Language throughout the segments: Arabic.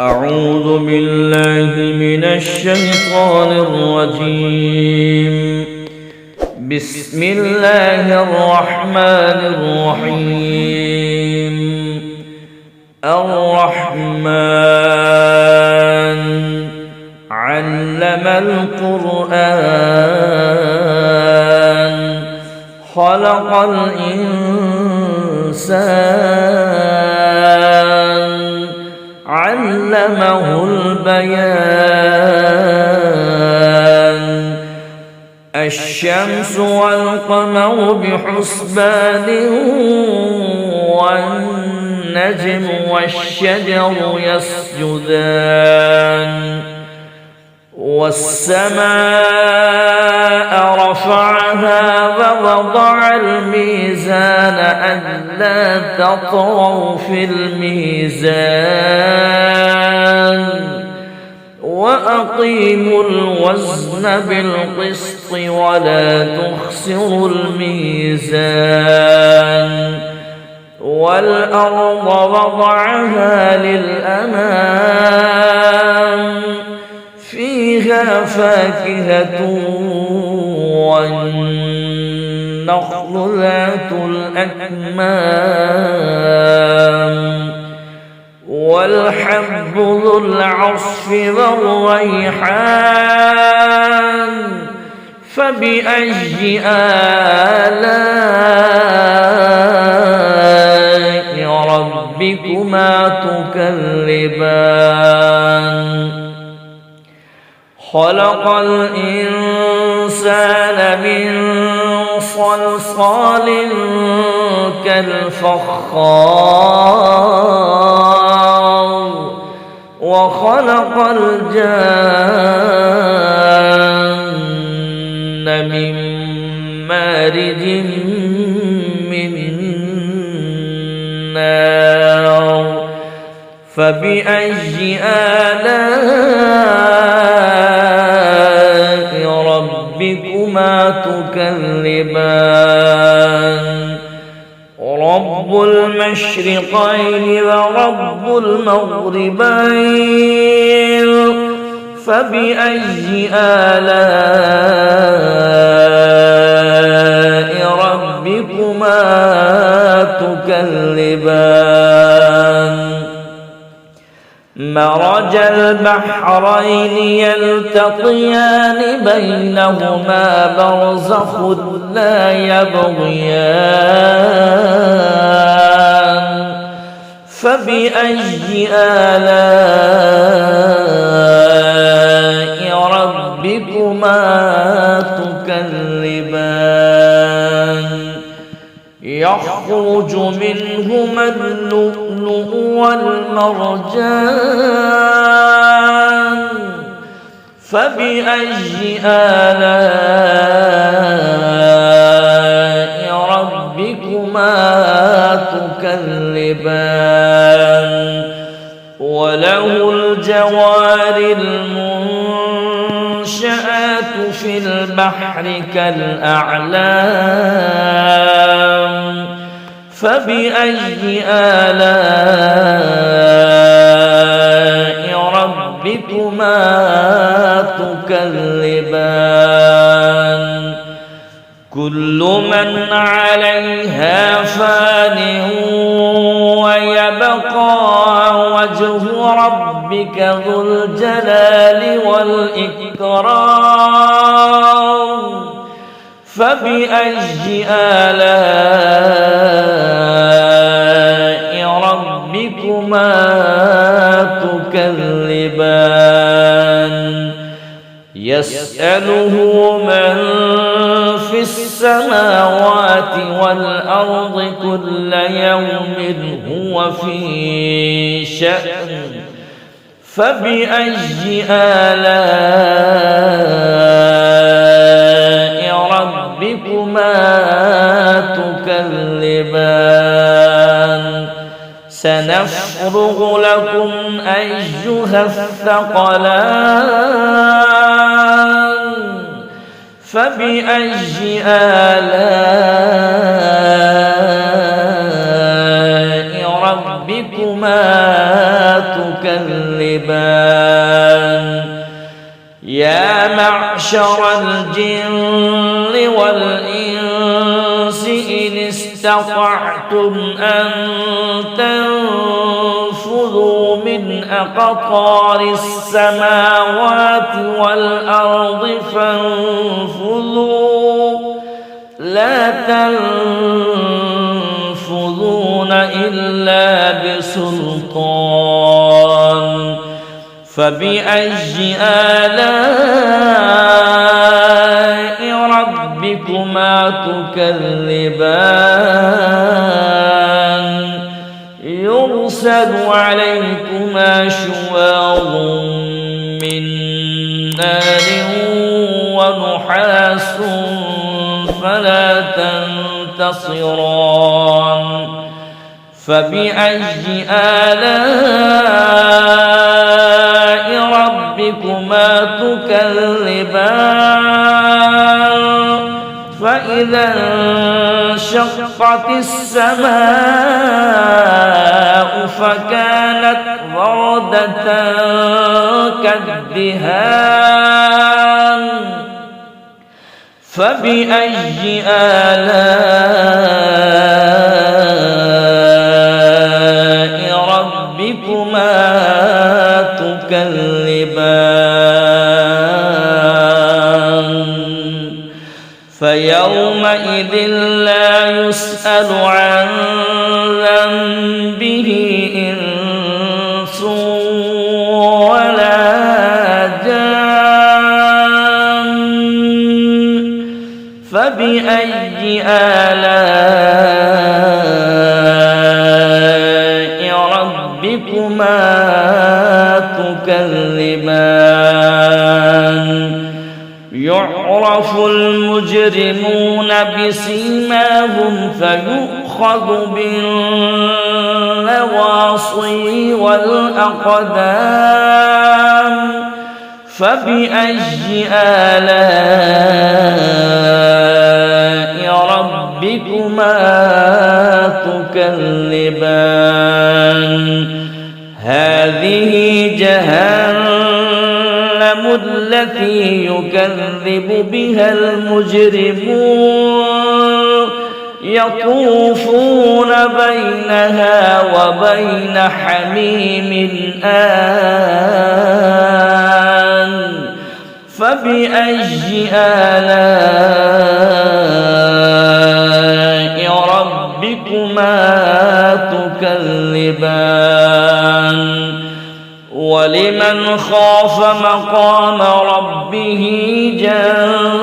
أعوذ بالله من الشيطان الرجيم. بسم الله الرحمن الرحيم. الرحمن علم القرآن خلق الإنسان علمه البيان. الشمس والقمر بحسبان والنجم والشجر يسجدان. والسماء رفعها ووضع الميزان ألا تطغوا في الميزان وأقيموا الوزن بالقسط ولا تخسروا الميزان. والأرض وضعها للأنام فيها فاكهة والنخل ذات الأكمام والحب ذو العصف والريحان. فبأي آلاء ربكما تكذبان. خلق الإنسان من صلصال كالفخار وخلق الجان من مارج من نار. فبأي آلاء ربكما تكذبان. رب المشرقين ورب المغربين. فبأي آلاء ربكما تكذبان. مرج البحرين يلتقيان بينهما برزخ لا يبغيان. فبأي آلاء ربكما تكذبان. يخرج منهما اللؤلؤ والمرجان. فبأي آلاء ربكما تكذبان. وله الجوار المنشآت في البحر كالأعلام. فبأي آلاء ربكما تكذبان. كل من عليها فان ويبقى وجه ربك ذو الجلال والإكرام. فبأي آلاء ربكما تكذبان. يسأله من في السماوات والأرض كل يوم هو في شأن. فبأي آلاء ربكما تكذبان. سنفرغ لكم أيها الثقلان. فبأي آلاء ربكما تكذبان يا معشر الجن والإنس إن استطعتم أن تنفذوا من أقطار السماوات والأرض فانفذوا لا تنفذون إلا بسلطان فبأي آلاء ربكما تكذبان يرسل عليكما شواظ من نار ونحاس فلا تنتصران فبأي آلاء ربكما تكذبان فإذا انشقت السماء فكانت وردة كالدهان فبأي آلاء ربكما تكذبان فيومئذ لا يسأل عن ذنبه إنس ولا جان فبأي آلاء ربكما تكذبان يعرف المجرمون بسيماهم فيؤخذ بالنواصي والأقدام فبأي آلاء ربكما تكذبان هذه جهنم التي يكذب بها المجرمون يطوفون بينها وبين حميم آن فبأي آلاء ربكما تكذبان ولمن خاف مقام ربه جنتان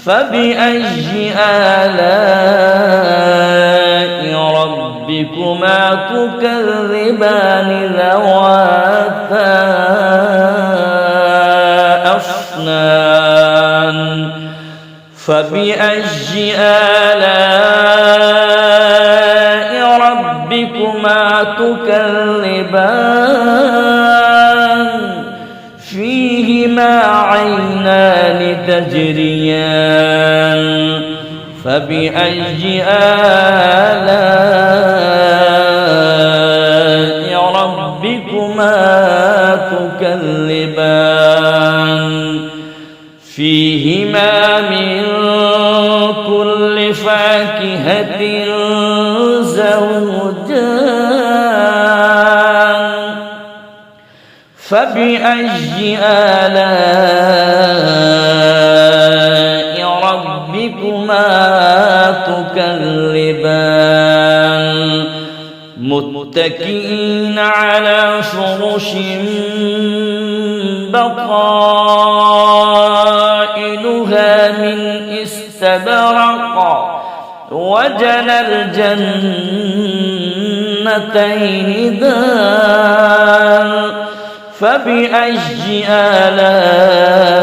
فبأي آلاء ربكما تكذبان ذواتا أفنان فبأي آلاء ربكما تكذبان فيهما عينان تجريان فبأي آلاء ربكما تكذبان فيهما من كل فاكهة زوجان فبأي آلاء ربكما تكذبان متكئين على فرش بطائنها من استبرق وجنى الجنتين دان فبأي آلاء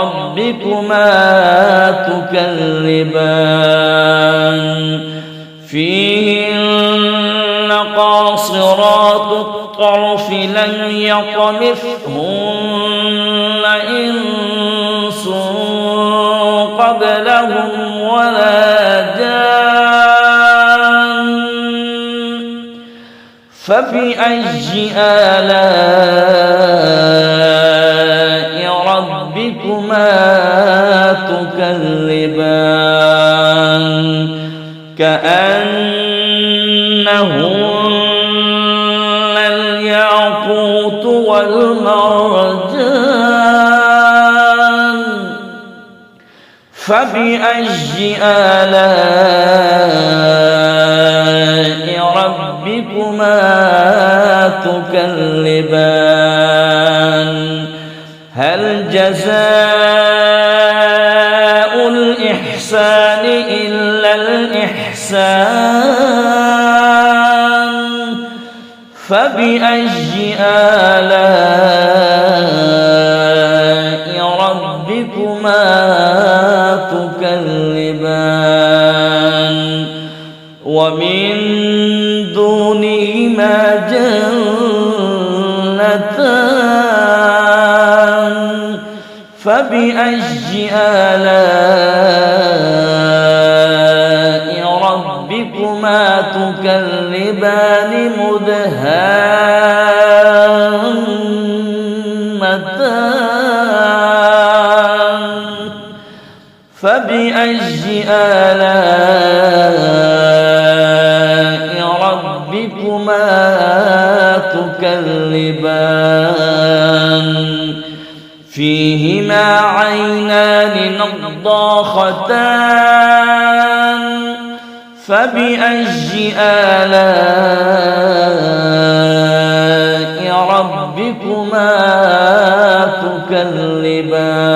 ربكما تكذبان فيهن قاصرات الطرف لم يطمثهن إنس قبلهم ولا جان فبأي آلاء ربكما تكذبان كأنهن الياقوت والمرجان فبأي آلاء ربكما تكذبان هل جزاء الإحسان إلا الإحسان فبأي آلاء ربكما تكذبان ومن دونهما جنتان فبأي آلاء ربكما تكذبان مدهامتان فبأي آلاء ربكما تكذبان فيهما عينان نضاختان فبأي آلاء ربكما تكذبان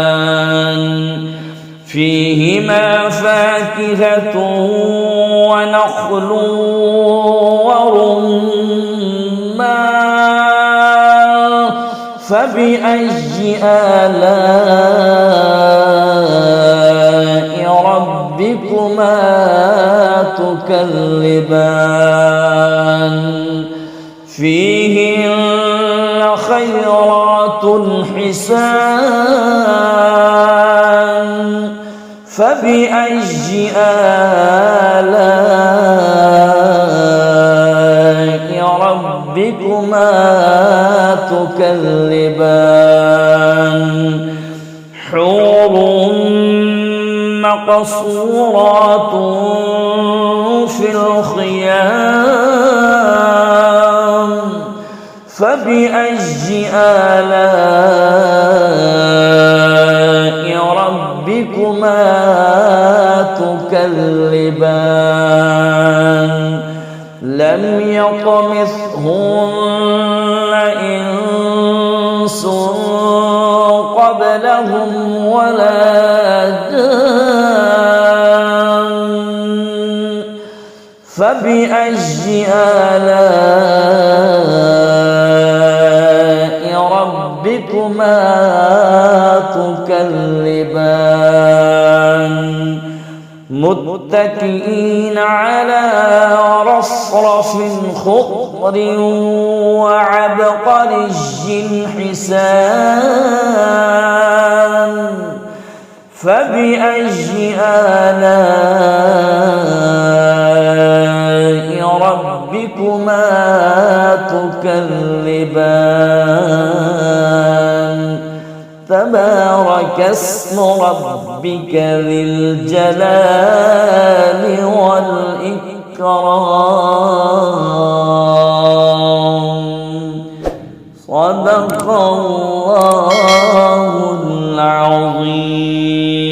فيهما فاكهة ونخل ورمان فبأي آلاء ربكما تكذبان فيهن خيرات حسان فبأي آلاء ربكما تكذبان حور مقصورات في الخيام فبأي آلاء ربكما تكذبان لم يطمثهن إنس قبلهم ولا جان فبأي آلاء ربكما تكذبان متكئين على رصرف خضر وعبقري حسان فبأي آلاء ربكما تكذبان تبارك اسم ربك ذي الجلال والإكرام صدق الله العظيم.